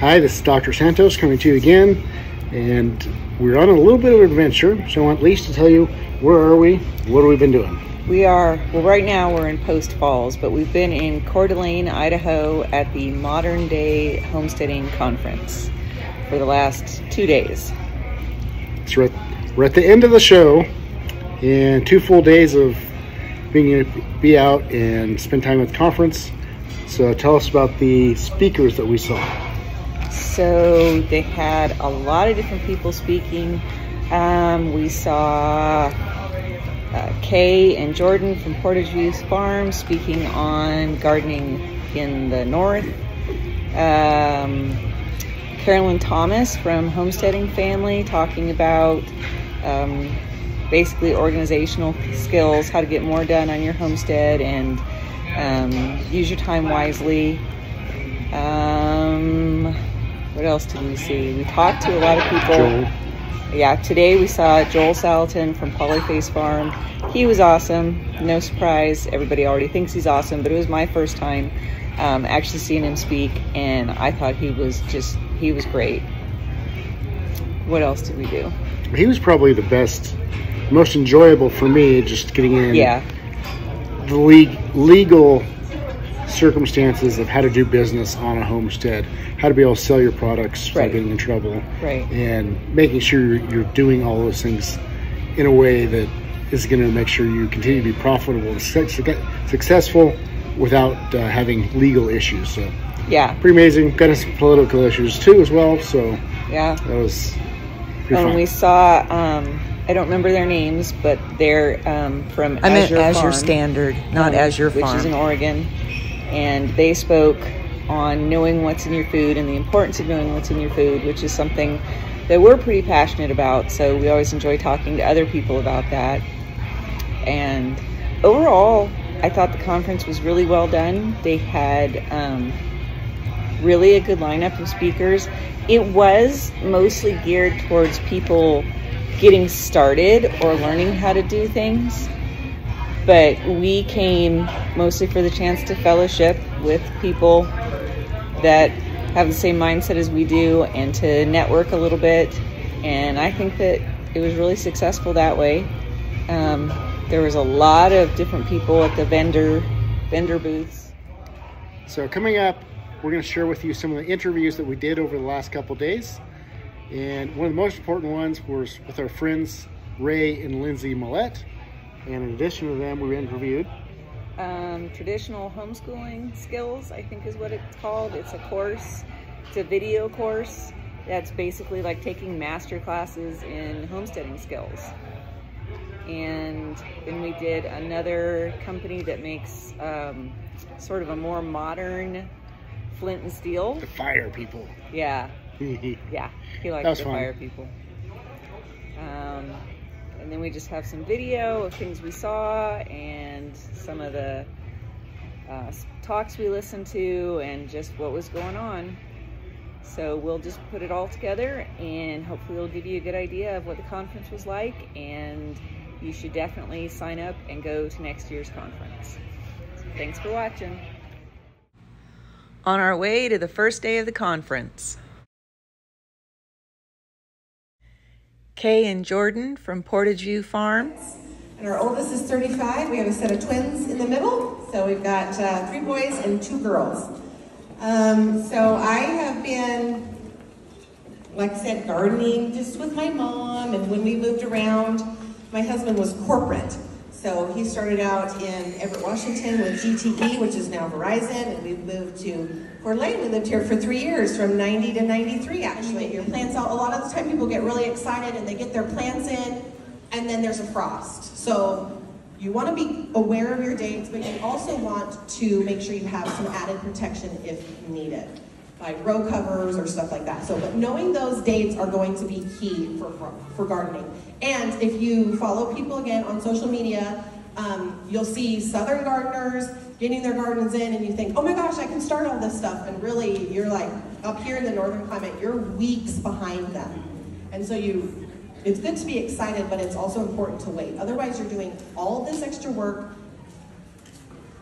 Hi, this is Dr. Santos coming to you again, and we're on a little bit of an adventure, so I want Lisa to tell you, where are we, what have we been doing? We are, well, right now we're in Post Falls, but we've been in Coeur, Idaho at the Modern Day Homesteading Conference for the last 2 days. So we're at the end of the show, and 2 full days of being able to be out and spend time at the conference. So tell us about the speakers that we saw. So they had a lot of different people speaking. We saw Kay and Jordan from Portage View Farm speaking on gardening in the north. Carolyn Thomas from Homesteading Family talking about basically organizational skills, how to get more done on your homestead and use your time wisely. What else did we see? We talked to a lot of people. Joel. Yeah, today we saw Joel Salatin from Polyface Farm. He was awesome. No surprise. Everybody already thinks he's awesome, but it was my first time actually seeing him speak, and I thought he was great. What else did we do? He was probably the best, most enjoyable for me, just getting in. Yeah. The legal circumstances of how to do business on a homestead, how to be able to sell your products without getting in trouble, and making sure you're doing all those things in a way that is going to make sure you continue to be profitable and successful without having legal issues. So yeah, pretty amazing. Got some political issues too as well, so yeah, that was pretty fun. We saw I don't remember their names, but they're from Azure Standard, not Azure Farm, which is in Oregon. And they spoke on knowing what's in your food and the importance of knowing what's in your food, which is something that we're pretty passionate about. So we always enjoy talking to other people about that. And overall, I thought the conference was really well done. They had really a good lineup of speakers. It was mostly geared towards people getting started or learning how to do things. But we came mostly for the chance to fellowship with people that have the same mindset as we do and to network a little bit. And I think that it was really successful that way. There was a lot of different people at the vendor booths. So coming up, we're going to share with you some of the interviews that we did over the last couple of days. And one of the most important ones was with our friends Ray and Lindsay Millette. And in addition to them, we interviewed traditional homeschooling skills, I think is what it's called. It's a course, it's a video course that's basically like taking master classes in homesteading skills. And then we did another company that makes sort of a more modern flint and steel. The fire people. Yeah. Yeah, he likes the fire people. And then we just have some video of things we saw and some of the talks we listened to and just what was going on. So we'll just put it all together and hopefully it'll give you a good idea of what the conference was like, and you should definitely sign up and go to next year's conference. So thanks for watching. On our way to the first day of the conference. Kay and Jordan from Portage View Farm. And our oldest is 35. We have a set of twins in the middle. So we've got 3 boys and 2 girls. So I have been, like I said, gardening just with my mom. And when we moved around, my husband was corporate. So he started out in Everett, Washington with GTE, which is now Verizon. And we moved to Coeur. We lived here for 3 years, from 90 to 93 actually. Get your plants out. A lot of the time people get really excited and they get their plants in, and then there's a frost. So you want to be aware of your dates, but you also want to make sure you have some added protection if needed, like row covers or stuff like that. So, but knowing those dates are going to be key for gardening. And if you follow people again on social media, you'll see southern gardeners getting their gardens in, and you think, oh my gosh, I can start all this stuff. And really, you're like, up here in the northern climate, you're weeks behind them. And so it's good to be excited, but it's also important to wait. Otherwise, you're doing all this extra work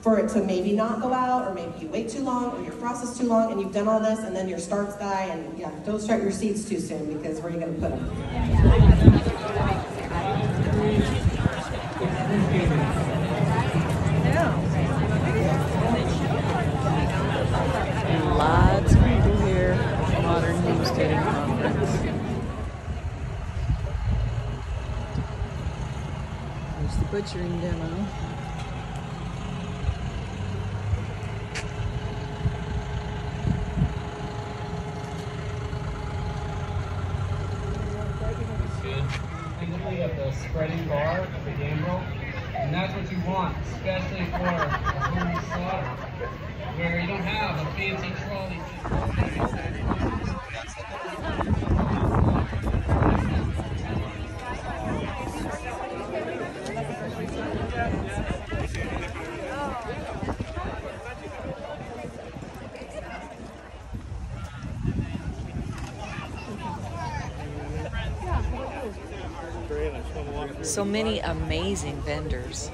for it to maybe not go out, or maybe you wait too long, or your frost is too long, and you've done all this, and then your starts die, and yeah, don't start your seeds too soon, because where are you going to put them? Lots of people here at Modern Homestead Conference. There's the butchering demo. Thankfully, of the spreading bar of the gambrel, and that's what you want, especially for a home slaughter, where you don't have a fancy trolley. So many amazing vendors.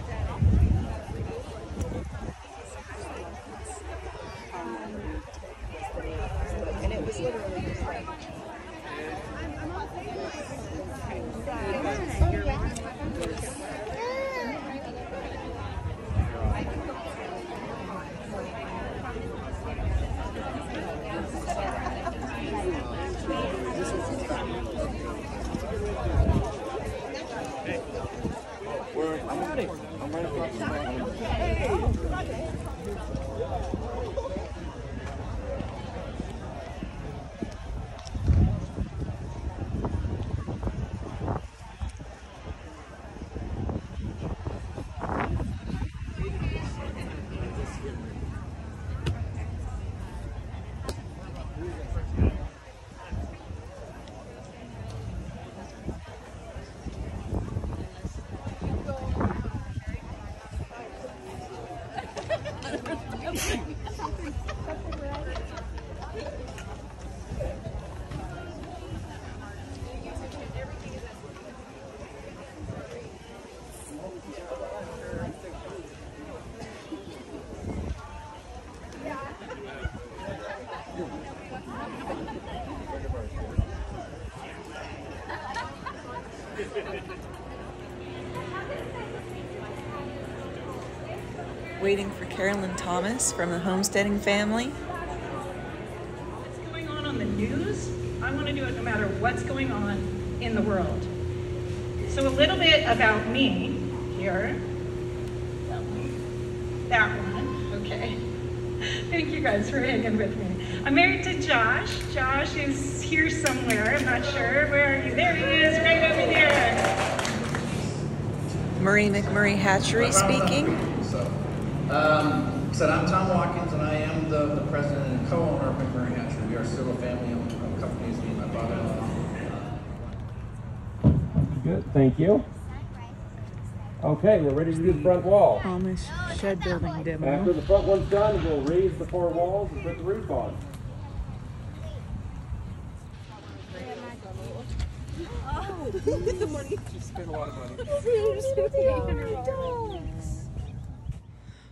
And it was literally just like... Waiting for Carolyn Thomas from the homesteading family. What's going on the news? I want to do it no matter what's going on in the world. So a little bit about me here. That one, okay. Thank you guys for hanging with me. I'm married to Josh. Josh is here somewhere, I'm not sure. Where are you? There he is, right over there. Marie McMurray Hatchery speaking. So I'm Tom Watkins, and I am the president and co-owner of McMurray Hatchery. We are still a family-owned company, me and my father-in-law. Good, thank you. Okay, we're ready to do the front wall. Amish shed building demo. After the front one's done, we'll raise the 4 walls and put the roof on. You spent a lot of money.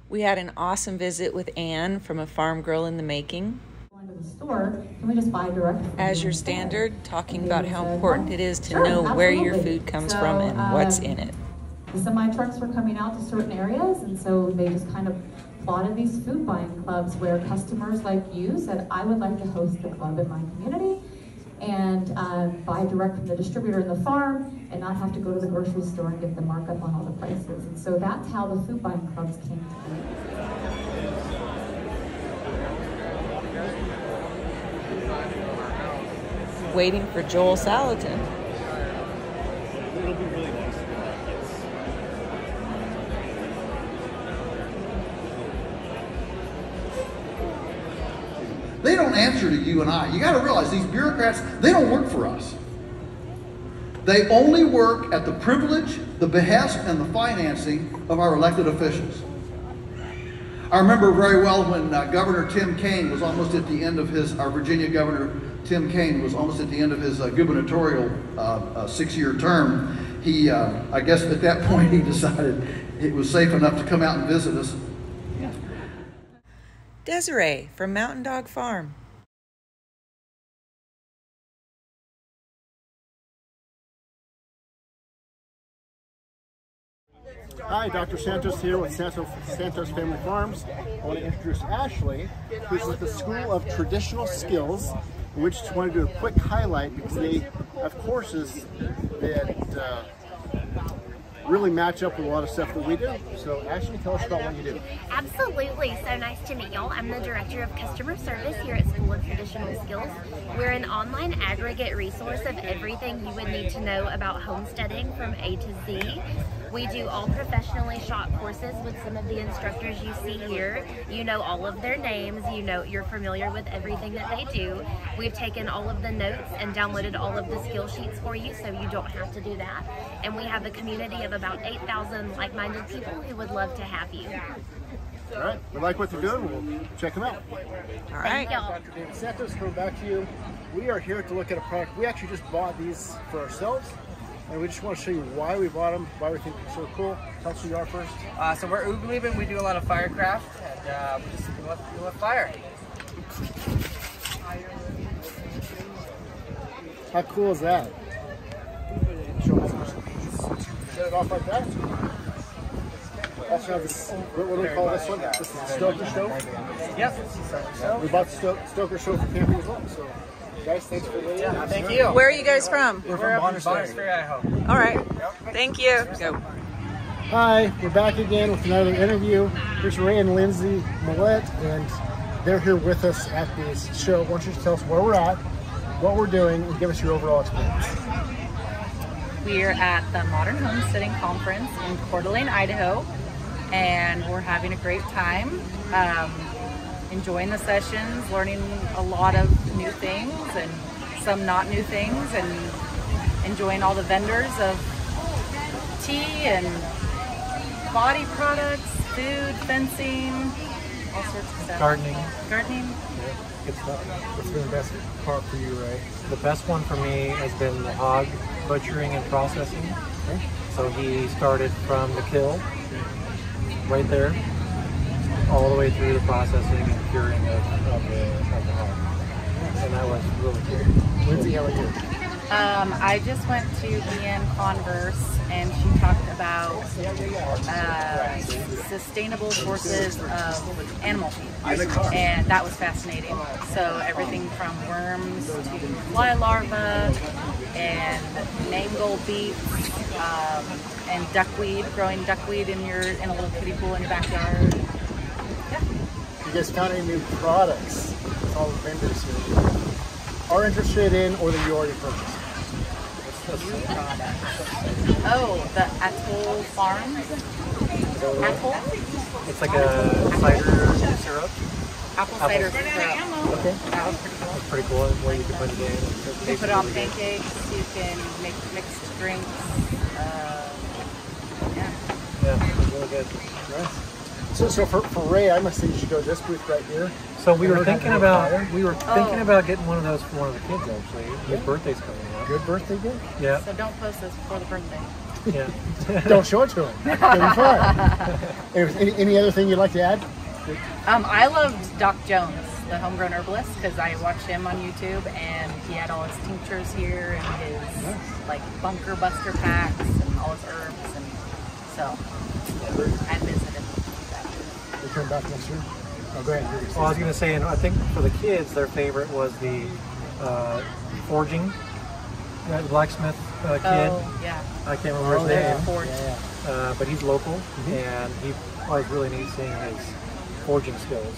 We had an awesome visit with Anne from A Farm Girl in the Making. Going to the store, can we just buy direct from Azure Standard, talking about how important it is to know where your food comes from and what's in it. The semi-trucks were coming out to certain areas, and so they just kind of plotted these food buying clubs where customers like you said, I would like to host a club in my community and buy direct from the distributor in the farm and not have to go to the grocery store and get the markup on all the prices. And so that's how the food buying clubs came to be. Waiting for Joel Salatin. It'll be really nice. They don't answer to you and I. You got to realize these bureaucrats, they don't work for us. They only work at the privilege, the behest, and the financing of our elected officials. I remember very well when Governor Tim Kaine was almost at the end of his, our Virginia Governor Tim Kaine was almost at the end of his gubernatorial 6-year term. He, I guess at that point he decided it was safe enough to come out and visit us. Desiree from Mountain Dog Farm. Hi, Dr. Santos here with Santos Family Farms. I want to introduce Ashley, who's with the School of Traditional Skills, which I want to do a quick highlight because they have courses that really match up with a lot of stuff that we do. So Ashley, tell us about what you do. Absolutely, so nice to meet y'all. I'm the Director of Customer Service here at School of Traditional Skills. We're an online aggregate resource of everything you would need to know about homesteading from A to Z. We do all professionally shot courses with some of the instructors you see here. You know all of their names, you're familiar with everything that they do. We've taken all of the notes and downloaded all of the skill sheets for you so you don't have to do that. And we have a community of about 8,000 like-minded people who would love to have you. All right, we like what they're doing, we'll check them out. All right. Dr. David Santos, coming back to you. We are here to look at a product. We actually just bought these for ourselves. And we just want to show you why we bought them, why we think they're so cool. Tell us who you are first. So we're Uglieben. We do a lot of Firecraft, and we love fire. How cool is that? Show us. Set it off like that. Also have this, what do we call this one? This is the Stoker Stove? Yep. We bought the Stoker Stove for camping as well. So, guys, thanks for waiting. Yeah, thank you. Where are you guys from? We're from Modern Idaho. All right. Thank you. Go. Hi, we're back again with another interview. Here's Ray and Lindsay Millette, and they're here with us at this show. Why don't you just tell us where we're at, what we're doing, and give us your overall experience. We're at the Modern Homestead Conference in Coeur, Idaho, and we're having a great time. Enjoying the sessions, learning a lot of new things and some not new things, and enjoying all the vendors of tea and body products, food, fencing, all sorts of stuff. Gardening. Yeah, good stuff. What's been the best part for you, Ray? The best one for me has been the hog butchering and processing. Okay. So he started from the kill, right there, all the way through the processing and curing of the hog. And that was really cool. Lindsay, how about you? I just went to Leanne Converse, and she talked about sustainable sources of animal feed, and that was fascinating. So everything from worms to fly larvae and mangle beets and duckweed, growing duckweed in a little kiddie pool in your backyard. Yeah. You guys found any new products with all the vendors here are interested in or that you already purchased? Oh, the Atoll Farm. Atoll? It's like a cider syrup. Apple cider syrup. Okay. That was pretty cool. That's pretty cool. Where you can put it in. You can put it on pancakes. You can make mixed drinks. Yeah. Yeah, it's really good. Right. So for Ray, I must say you should go to this booth right here. So we were thinking about getting one of those for one of the kids actually. His birthday's coming up. Good birthday gift? Yeah. So don't post this before the birthday. Yeah. Don't show it to him. It'll be fun. Any other thing you'd like to add? I loved Doc Jones, the homegrown herbalist, because I watched him on YouTube, and he had all his tinctures here and his like bunker buster packs and all his herbs, and so I visited. We come back next year. Oh, go ahead. Well, I was going to say, and I think for the kids, their favorite was the forging. That blacksmith kid. Oh, yeah. I can't remember his name. Yeah. But he's local, and he always really neat seeing his forging skills,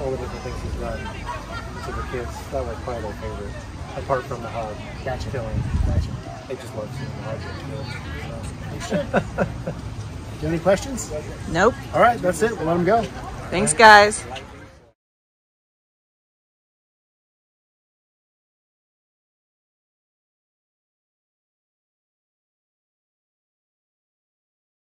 all the different things he's done to the kids. That was probably their favorite, apart from the hog killing. Gotcha. They just love seeing the hog get killed. So. You have any questions? Nope. All right, that's it. We'll let them go. Thanks, guys.